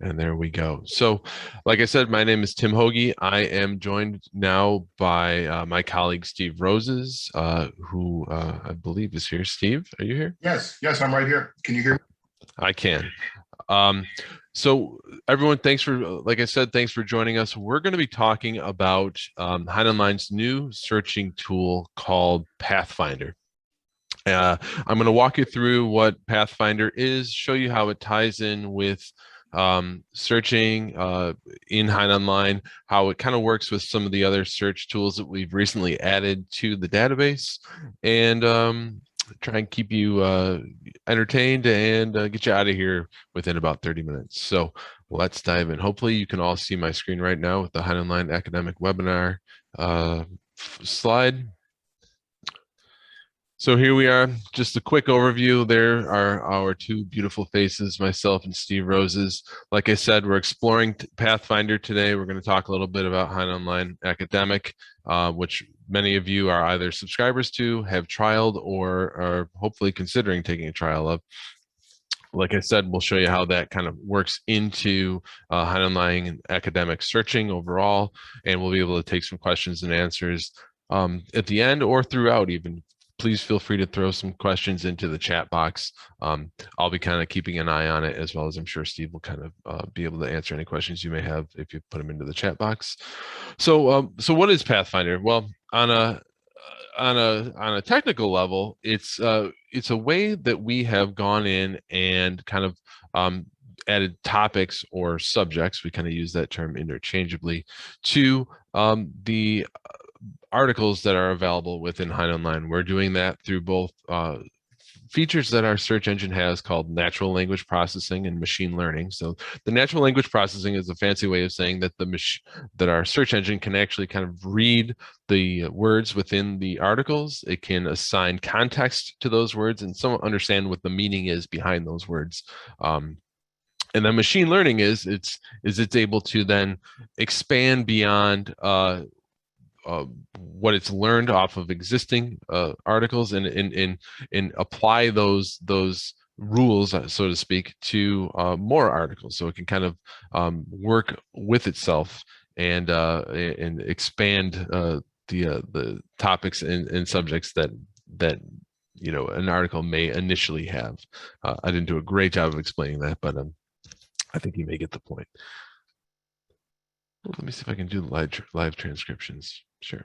And there we go. So, like I said, my name is Tim Hoagie. I am joined now by my colleague Steve Roses, who I believe is here. Steve, are you here? Yes, I'm right here. Can you hear me? I can. Um, so, everyone, thanks for, like I said, thanks for joining us. We're going to be talking about HeinOnline's new searching tool called PathFinder. I'm going to walk you through what PathFinder is, show you how it ties in with searching in HeinOnline, how it kind of works with some of the other search tools that we've recently added to the database, and try and keep you entertained and get you out of here within about 30 minutes. So let's dive in. Hopefully you can all see my screen right now with the HeinOnline academic webinar slide. So here we are, just a quick overview. There are our two beautiful faces, myself and Steve Roses. Like I said, we're exploring PathFinder today. We're going to talk a little bit about HeinOnline Academic, which many of you are either subscribers to, have trialed, or are hopefully considering taking a trial of. Like I said, we'll show you how that kind of works into HeinOnline and academic searching overall, and we'll be able to take some questions and answers at the end or throughout even. Please feel free to throw some questions into the chat box. I'll be kind of keeping an eye on it, as well as I'm sure Steve will kind of be able to answer any questions you may have if you put them into the chat box. So what is PathFinder? Well, on a technical level, it's a way that we have gone in and kind of added topics or subjects. We kind of use that term interchangeably to the articles that are available within HeinOnline. We're doing that through both features that our search engine has called natural language processing and machine learning. So the natural language processing is a fancy way of saying that that our search engine can actually kind of read the words within the articles. It can assign context to those words and somewhat understand what the meaning is behind those words. And then machine learning is it's able to then expand beyond what it's learned off of existing articles and apply those rules, so to speak, to more articles. So it can kind of work with itself and expand the topics and subjects that an article may initially have. I didn't do a great job of explaining that, but I think you may get the point. Let me see if I can do live transcriptions. Sure.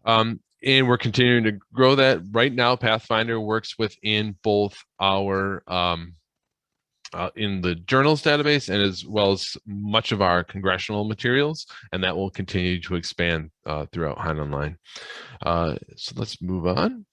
And we're continuing to grow that. Right now, PathFinder works within both our in the journals database and as well as much of our congressional materials, and that will continue to expand throughout HeinOnline. So let's move on.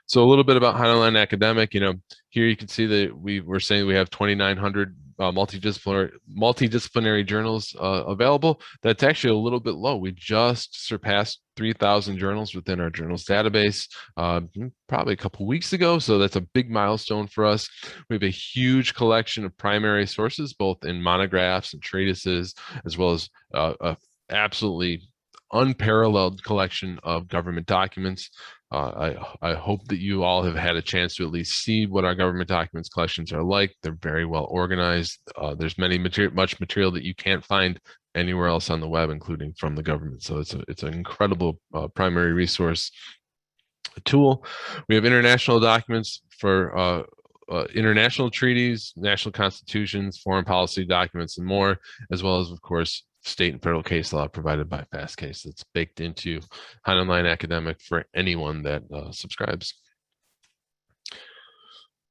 So a little bit about HeinOnline Academic. Here you can see that we're saying we have 2,900 multidisciplinary journals available. That's actually a little bit low. We just surpassed 3,000 journals within our journals database probably a couple weeks ago. So that's a big milestone for us. We have a huge collection of primary sources, both in monographs and treatises, as well as a absolutely unparalleled collection of government documents. I hope that you all have had a chance to at least see what our government documents collections are like. They're very well organized. There's much material that you can't find anywhere else on the web, including from the government. So it's an incredible primary resource tool. We have international documents for international treaties, national constitutions, foreign policy documents, and more, as well as, of course, state and federal case law provided by Fastcase. That's baked into HeinOnline Academic for anyone that subscribes.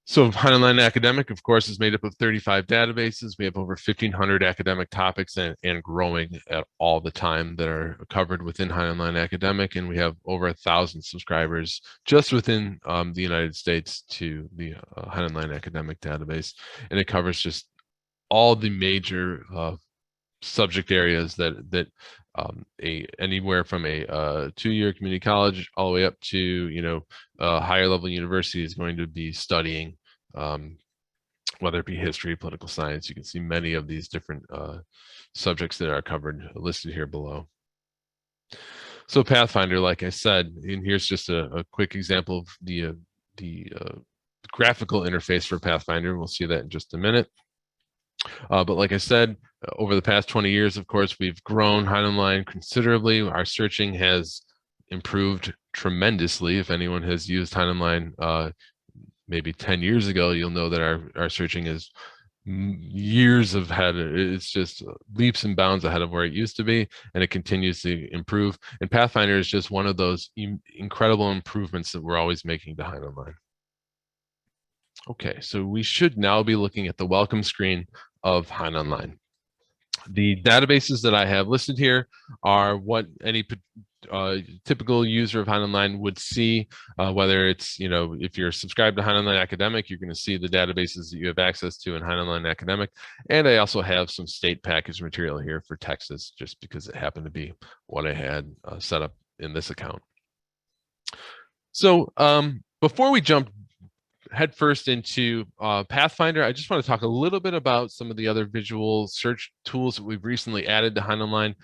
So HeinOnline Academic, of course, is made up of 35 databases. We have over 1,500 academic topics and growing at all the time that are covered within HeinOnline Academic. And we have over 1,000 subscribers just within the United States to the HeinOnline Academic database. And it covers just all the major subject areas that anywhere from a 2-year community college all the way up to a higher level university is going to be studying, whether it be history, political science. You can see many of these different subjects that are covered listed here below. So PathFinder, like I said, and here's just a quick example of the graphical interface for PathFinder. We'll see that in just a minute. But like I said, over the past 20 years, of course, we've grown HeinOnline considerably. Our searching has improved tremendously. If anyone has used HeinOnline maybe 10 years ago, you'll know that our searching is years ahead. It's just leaps and bounds ahead of where it used to be, and it continues to improve. And PathFinder is just one of those incredible improvements that we're always making to HeinOnline. Okay, so we should now be looking at the welcome screen of HeinOnline. The databases that I have listed here are what any typical user of HeinOnline would see, whether it's, if you're subscribed to HeinOnline Academic, you're going to see the databases that you have access to in HeinOnline Academic. And I also have some state package material here for Texas, just because it happened to be what I had set up in this account. So before we jump headfirst into PathFinder, I just want to talk a little bit about some of the other visual search tools that we've recently added to HeinOnline,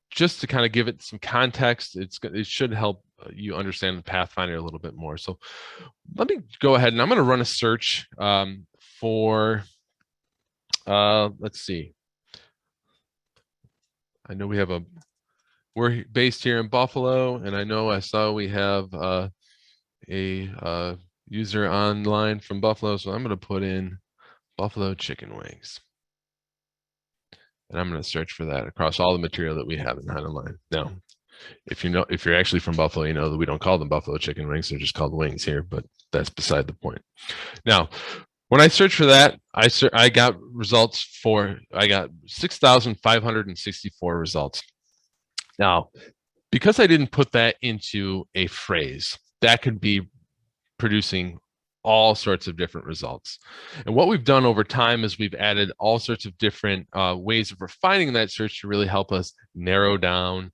just to kind of give it some context. It should help you understand PathFinder a little bit more. So let me go ahead and I'm going to run a search for, let's see. I know we're based here in Buffalo, and I saw we have a user online from Buffalo, so I'm going to put in Buffalo chicken wings, and I'm going to search for that across all the material that we have in HeinOnline. Now, if you're actually from Buffalo, you know that we don't call them Buffalo chicken wings; they're just called wings here. But that's beside the point. Now, when I searched for that, I got results I got 6,564 results. Now, because I didn't put that into a phrase, that could be producing all sorts of different results. And what we've done over time is we've added all sorts of different ways of refining that search to really help us narrow down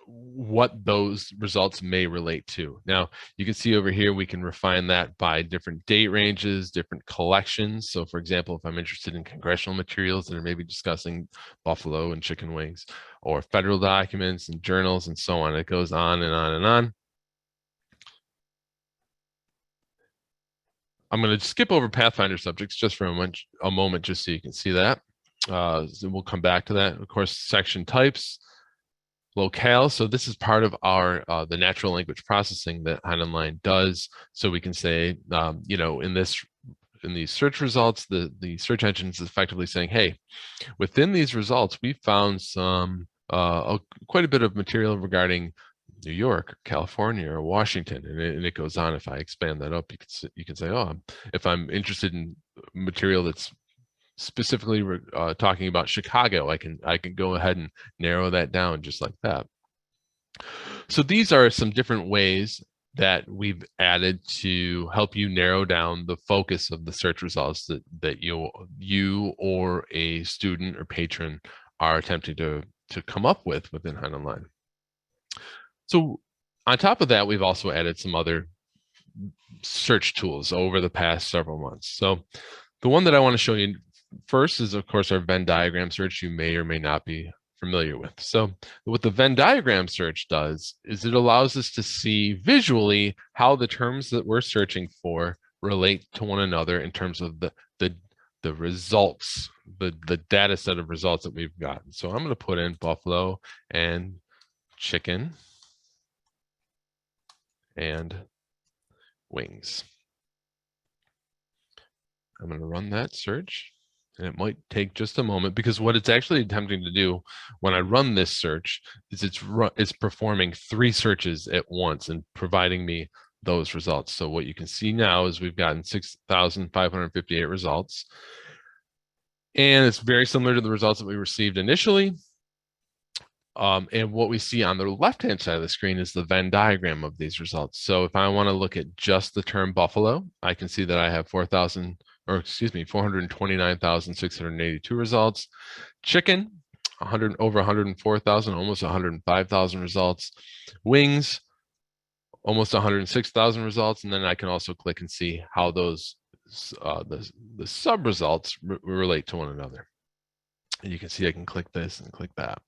what those results may relate to. Now, you can see over here, we can refine that by different date ranges, different collections. So for example, if I'm interested in congressional materials that are maybe discussing buffalo and chicken wings, or federal documents and journals and so on, it goes on and on and on. I'm going to skip over PathFinder subjects just for a moment, just so you can see that. So we'll come back to that. Of course, section types, locale. So this is part of our the natural language processing that HeinOnline does. So we can say, in these search results, the search engine is effectively saying, hey, within these results, we found some quite a bit of material regarding New York, or California, or Washington, and it goes on. If I expand that up, you can say, oh, if I'm interested in material that's specifically talking about Chicago, I can go ahead and narrow that down just like that. So these are some different ways that we've added to help you narrow down the focus of the search results that you or a student or patron are attempting to come up with within HeinOnline. So on top of that, we've also added some other search tools over the past several months. So the one that I want to show you first is, of course, our Venn diagram search you may or may not be familiar with. So what the Venn diagram search does is it allows us to see visually how the terms that we're searching for relate to one another in terms of the results, the data set of results that we've gotten. So I'm going to put in buffalo and chicken and wings. I'm going to run that search, and it might take just a moment, because what it's actually attempting to do when I run this search is it's performing 3 searches at once and providing me those results. So what you can see now is we've gotten 6,558 results, and it's very similar to the results that we received initially. And what we see on the left-hand side of the screen is the Venn diagram of these results. So if I want to look at just the term buffalo, I can see that I have 429,682 results. Chicken, over 104,000, almost 105,000 results. Wings, almost 106,000 results. And then I can also click and see how those the sub results relate to one another. And you can see I can click this and click that.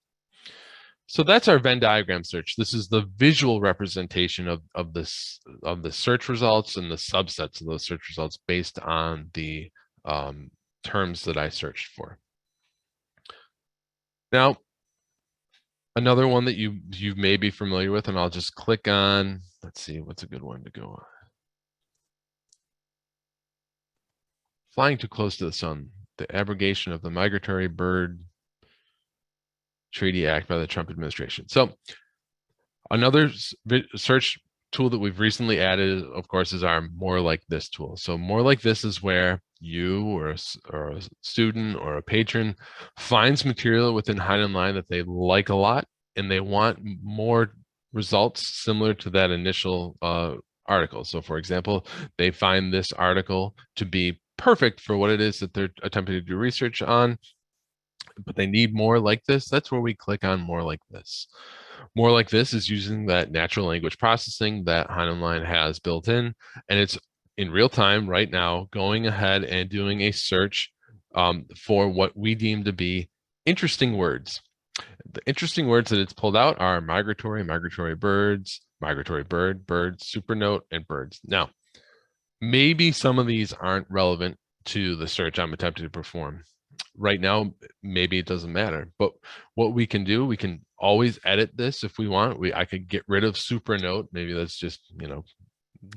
So that's our Venn diagram search. This is the visual representation of the search results and the subsets of those search results based on the terms that I searched for. Now, another one that you may be familiar with, and I'll just click on, let's see, what's a good one to go on? Flying too close to the sun, the abrogation of the Migratory Bird Treaty Act by the Trump administration. So another search tool that we've recently added, of course, is our More Like This tool. So More Like This is where you or a student or a patron finds material within HeinOnline that they like a lot, and they want more results similar to that initial article. So for example, they find this article to be perfect for what it is that they're attempting to do research on, but they need more like this. That's where we click on More Like This. More Like This is using that natural language processing that HeinOnline has built in, and it's in real time right now going ahead and doing a search for what we deem to be interesting words. The interesting words that it's pulled out are migratory, migratory birds, migratory bird, birds, supernote, and birds. Now, maybe some of these aren't relevant to the search I'm attempting to perform. Right now, maybe it doesn't matter, but what we can do, we can always edit this if we want. I could get rid of supernote. Maybe that's just,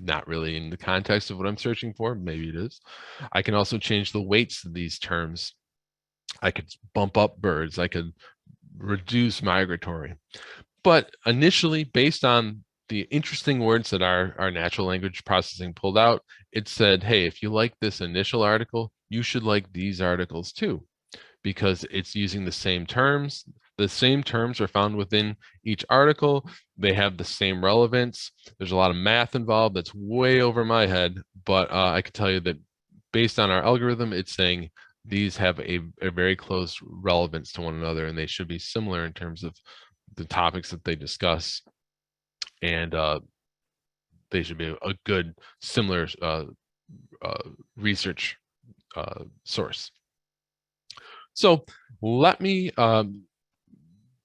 not really in the context of what I'm searching for. Maybe it is. I can also change the weights of these terms. I could bump up birds. I could reduce migratory. But initially, based on the interesting words that our natural language processing pulled out, it said, hey, if you like this initial article, you should like these articles too, because it's using the same terms. The same terms are found within each article. They have the same relevance. There's a lot of math involved that's way over my head, but I can tell you that based on our algorithm, it's saying these have a very close relevance to one another, and they should be similar in terms of the topics that they discuss, and they should be a good similar research source. So let me,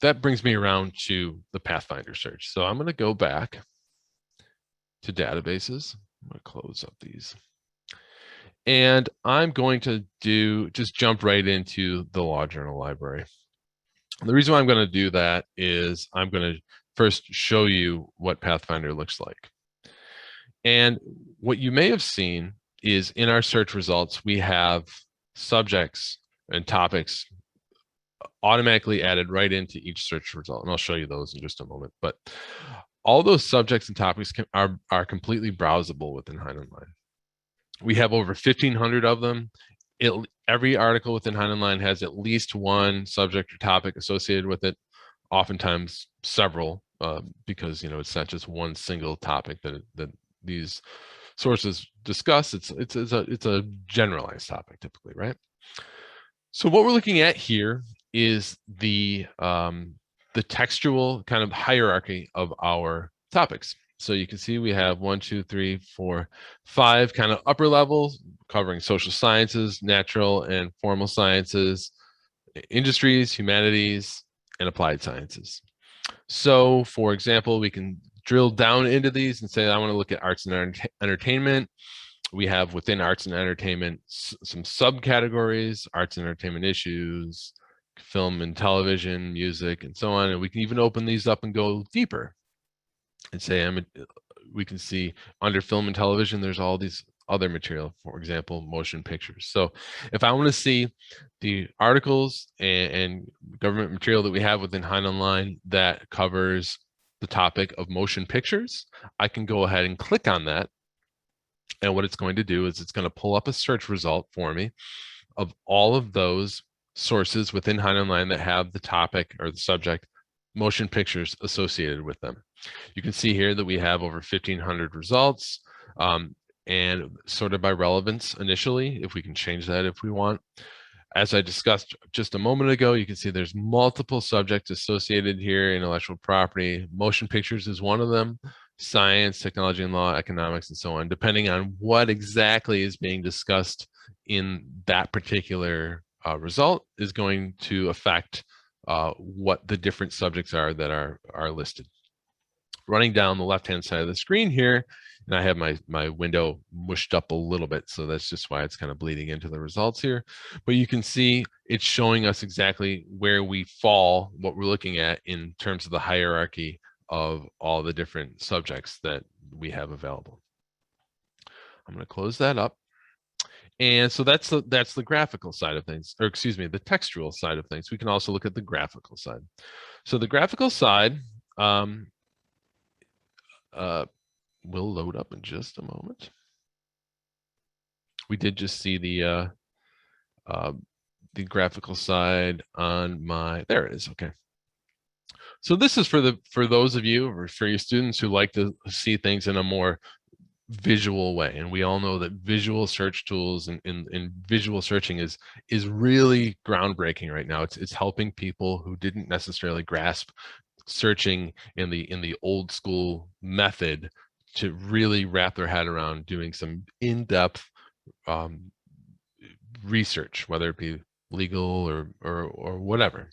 that brings me around to the PathFinder search. So I'm going to go back to databases. I'm going to close up these. And I'm going to just jump right into the Law Journal Library. The reason why I'm going to do that is I'm going to first show you what PathFinder looks like. And what you may have seen is in our search results, we have subjects and topics automatically added right into each search result. And I'll show you those in just a moment. But all those subjects and topics are completely browsable within HeinOnline. We have over 1,500 of them. Every article within HeinOnline has at least one subject or topic associated with it, oftentimes several, because it's not just one single topic that these sources discuss. It's a generalized topic typically, right? So what we're looking at here is the textual kind of hierarchy of our topics. So you can see we have 1, 2, 3, 4, 5 kind of upper levels covering social sciences, natural and formal sciences, industries, humanities, and applied sciences. So for example, we can drill down into these and say, I want to look at arts and entertainment. We have within arts and entertainment some subcategories: arts and entertainment issues, film and television, music, and so on. And we can even open these up and go deeper and say, we can see under film and television, there's all these other material, for example, motion pictures. So if I want to see the articles and government material that we have within HeinOnline that covers the topic of motion pictures, I can go ahead and click on that. And what it's going to do is it's going to pull up a search result for me of all of those sources within HeinOnline that have the topic or the subject motion pictures associated with them. You can see here that we have over 1,500 results, and sorted by relevance initially, if we can change that if we want. As I discussed just a moment ago, you can see there's multiple subjects associated here: intellectual property, motion pictures is one of them, science, technology and law, economics, and so on, depending on what exactly is being discussed in that particular result is going to affect what the different subjects are that are listed. Running down the left-hand side of the screen here, And I have my window mushed up a little bit, so that's just why it's kind of bleeding into the results here. But you can see it's showing us exactly where we fall, what we're looking at in terms of the hierarchy of all the different subjects that we have available. I'm going to close that up. And so that's the graphical side of things, or excuse me, the textual side of things. We can also look at the graphical side. So the graphical side will load up in just a moment. We did just see the graphical side on my, there it is, okay. So this is for those of you, or for your students who like to see things in a more visual way. And we all know that visual search tools and visual searching is really groundbreaking right now. It's helping people who didn't necessarily grasp searching in the old school method to really wrap their head around doing some in-depth research, whether it be legal or whatever.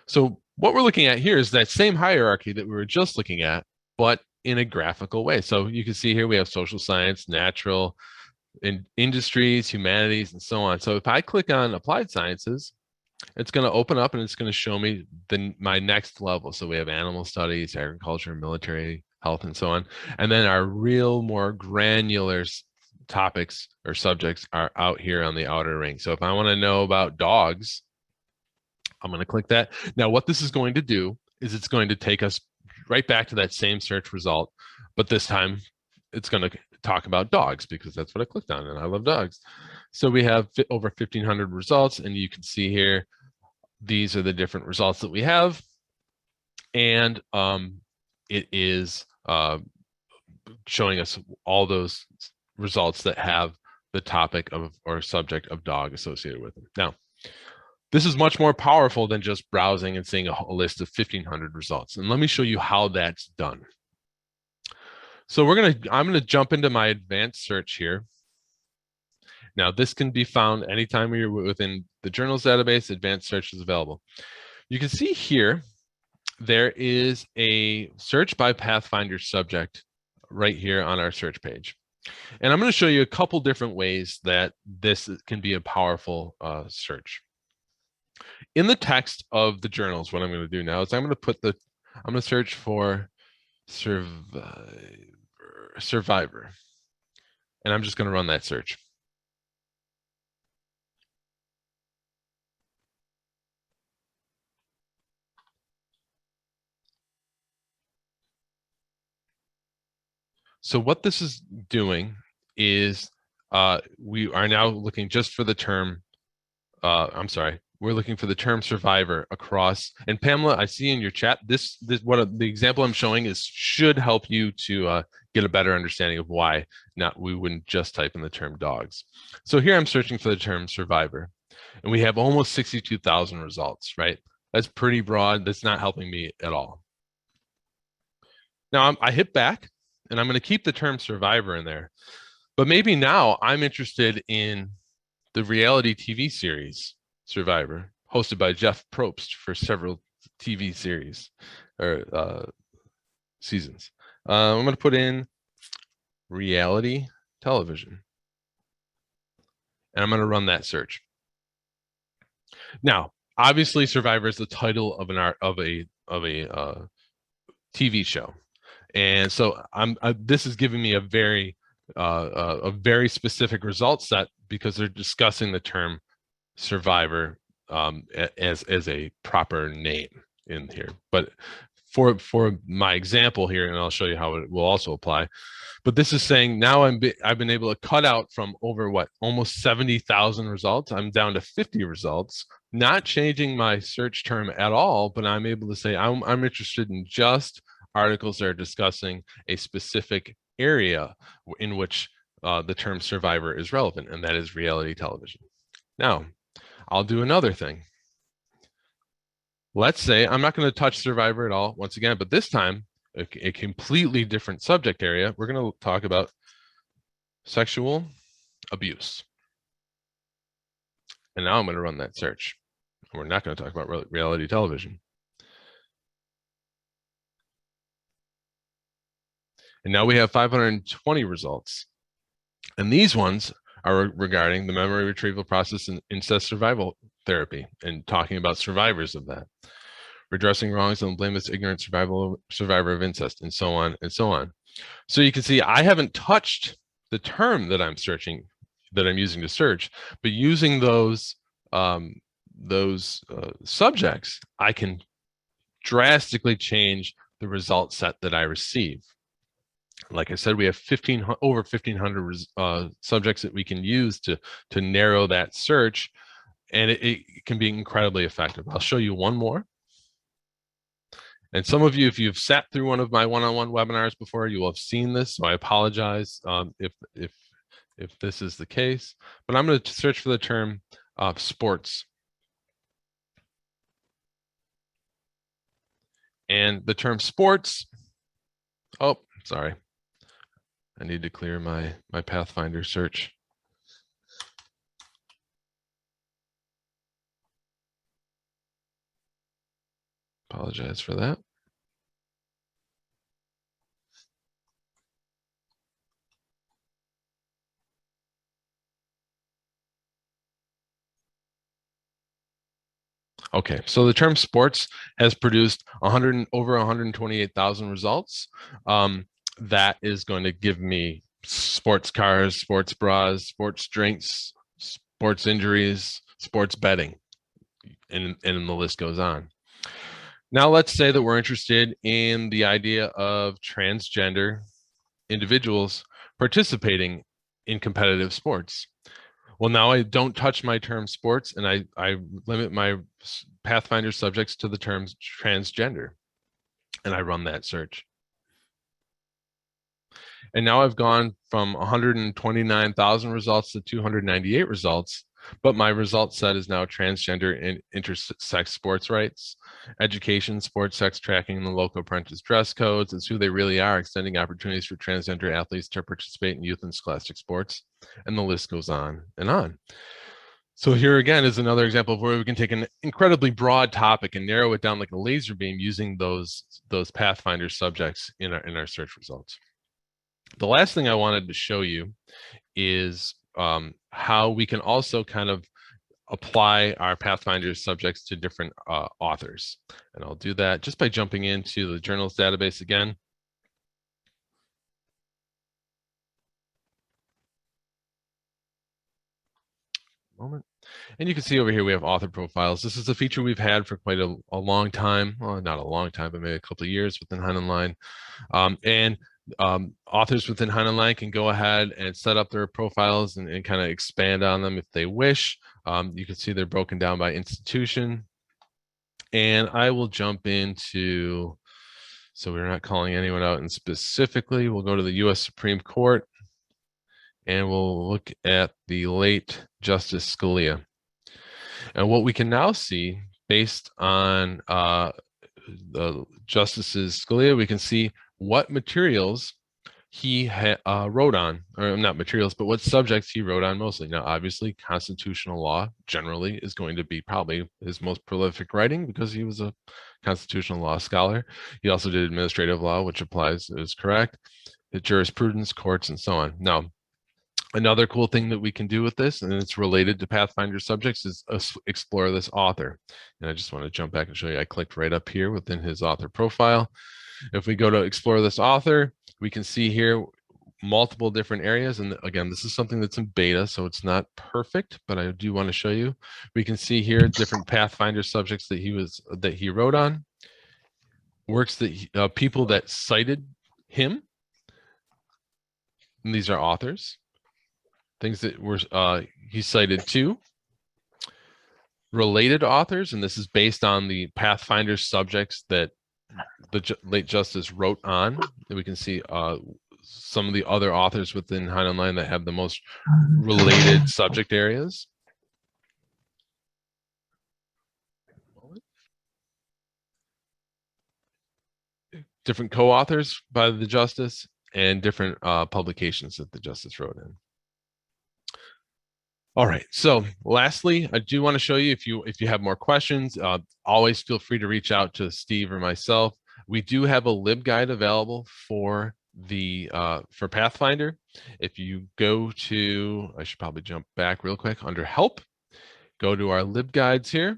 So what we're looking at here is that same hierarchy that we were just looking at, but in a graphical way. So you can see here we have social science, natural, industries, humanities, and so on. So if I click on applied sciences, it's going to open up and it's going to show me my next level. So we have animal studies, agriculture, military, health, and so on. And then our real more granular topics or subjects are out here on the outer ring. So if I want to know about dogs, I'm going to click that. Now, what this is going to do is it's going to take us right back to that same search result, but this time it's going to talk about dogs because that's what I clicked on, and I love dogs. So we have over 1,500 results, and you can see here, these are the different results that we have, and it is showing us all those results that have the topic of or subject of dog associated with them. Now, this is much more powerful than just browsing and seeing a list of 1,500 results. And let me show you how that's done. So I'm gonna jump into my advanced search here. Now, this can be found anytime you're within the journals database. Advanced search is available. You can see here, there is a search by PathFinder subject right here on our search page. And I'm going to show you a couple different ways that this can be a powerful search. In the text of the journals, what I'm going to do now is I'm going to search for survivor, and I'm just going to run that search. So what this is doing is we are now looking just for the term, we're looking for the term survivor across. And Pamela, I see in your chat, this the example I'm showing should help you to get a better understanding of why we wouldn't just type in the term dogs. So here I'm searching for the term survivor, and we have almost 62,000 results, right? That's pretty broad. That's not helping me at all. Now I hit back, and I'm going to keep the term survivor in there, but maybe now I'm interested in the reality TV series Survivor, hosted by Jeff Probst for several TV series or seasons. I'm going to put in reality television, and I'm going to run that search. Now, obviously, Survivor is the title of a TV show, and so this is giving me a very specific result set because they're discussing the term survivor as a proper name in here. But for my example here, and I'll show you how it will also apply, but this is saying now I've been able to cut out from over almost 70,000 results. I'm down to 50 results, not changing my search term at all, but I'm able to say I'm interested in just articles that are discussing a specific area in which the term survivor is relevant, and that is reality television. Now, I'll do another thing. Let's say I'm not going to touch survivor at all once again, but this time a completely different subject area. We're going to talk about sexual abuse. And now I'm going to run that search. We're not going to talk about reality television. And now we have 520 results. And these ones are regarding the memory retrieval process in incest survival therapy and talking about survivors of that, redressing wrongs and blameless ignorant survivor of incest, and so on and so on. So you can see I haven't touched the term that I'm searching, that I'm using to search, but using those subjects, I can drastically change the result set that I receive. Like I said, we have over 1,500 subjects that we can use to narrow that search, and it can be incredibly effective. I'll show you one more. And some of you, if you've sat through one of my one-on-one webinars before, you will have seen this. So I apologize if this is the case. But I'm going to search for the term sports. And the term sports. Oh, sorry. I need to clear my PathFinder search. Apologize for that. Okay, so the term sports has produced over 128,000 results. That is going to give me sports cars, sports bras, sports drinks, sports injuries, sports betting, and the list goes on. Now let's say that we're interested in the idea of transgender individuals participating in competitive sports. Well, now I don't touch my term sports, and I limit my PathFinder subjects to the terms transgender, and I run that search. And now I've gone from 129,000 results to 298 results, but my result set is now transgender and intersex sports rights, education, sports sex tracking, and the local apprentice dress codes. It's who they really are, extending opportunities for transgender athletes to participate in youth and scholastic sports. And the list goes on and on. So here again is another example of where we can take an incredibly broad topic and narrow it down like a laser beam using those PathFinder subjects in our search results. The last thing I wanted to show you is how we can also kind of apply our PathFinder subjects to different authors. And I'll do that just by jumping into the journals database again. Moment. And you can see over here we have author profiles. This is a feature we've had for quite a long time. Well, not a long time, but maybe a couple of years within HeinOnline. Authors within HeinOnline can go ahead and set up their profiles and kind of expand on them if they wish. You can see they're broken down by institution. And I will jump into, so we're not calling anyone out and specifically, we'll go to the US Supreme Court and we'll look at the late Justice Scalia. And what we can now see based on the Justices Scalia, we can see what materials he wrote on, or not materials, but what subjects he wrote on mostly. Now, obviously, constitutional law generally is going to be probably his most prolific writing because he was a constitutional law scholar. He also did administrative law, which is correct, the jurisprudence, courts, and so on. Now, another cool thing that we can do with this, and it's related to PathFinder subjects, is explore this author. And I just want to jump back and show you, I clicked right up here within his author profile. If we go to explore this author, we can see here multiple different areas. And again, this is something that's in beta, so it's not perfect, but I do want to show you. We can see here different PathFinder subjects that he wrote on, works that people that cited him, and these are authors. Things that were he cited to, related authors, and this is based on the PathFinder subjects that the late Justice wrote on. We can see some of the other authors within HeinOnline that have the most related subject areas. Different co-authors by the Justice and different publications that the Justice wrote in. All right, so lastly, I do want to show you, if you have more questions, always feel free to reach out to Steve or myself. We do have a LibGuide available for for PathFinder, if you go to, I should probably jump back real quick, under Help, go to our LibGuides here.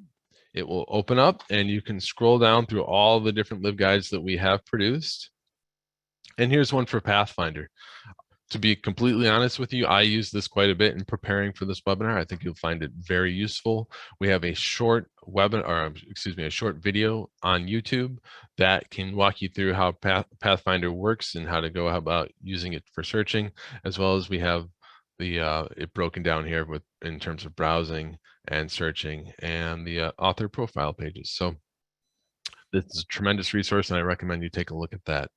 It will open up and you can scroll down through all the different LibGuides that we have produced. And here's one for PathFinder. To be completely honest with you, I use this quite a bit in preparing for this webinar. I think you'll find it very useful. We have a short a short video on YouTube that can walk you through how PathFinder works and how to go about using it for searching, as well as we have it broken down here in terms of browsing and searching and the author profile pages. So this is a tremendous resource, and I recommend you take a look at that.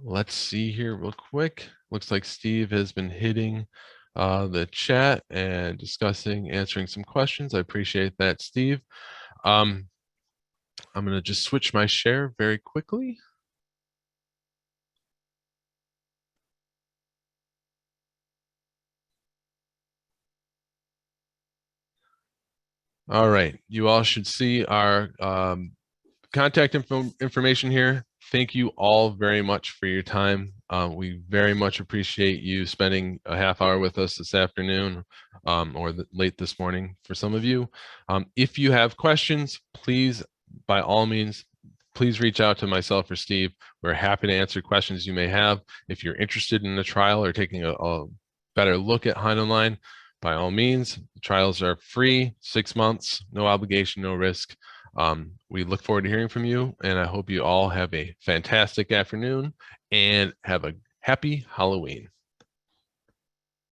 Let's see here real quick. Looks like Steve has been hitting the chat and answering some questions. I appreciate that, Steve. I'm going to just switch my share very quickly. All right, you all should see our contact information here. Thank you all very much for your time. We very much appreciate you spending a half hour with us this afternoon or late this morning for some of you. If you have questions, please, by all means, please reach out to myself or Steve. We're happy to answer questions you may have. If you're interested in the trial or taking a better look at HeinOnline, by all means, the trials are free, 6 months, no obligation, no risk. We look forward to hearing from you, and I hope you all have a fantastic afternoon and have a happy Halloween.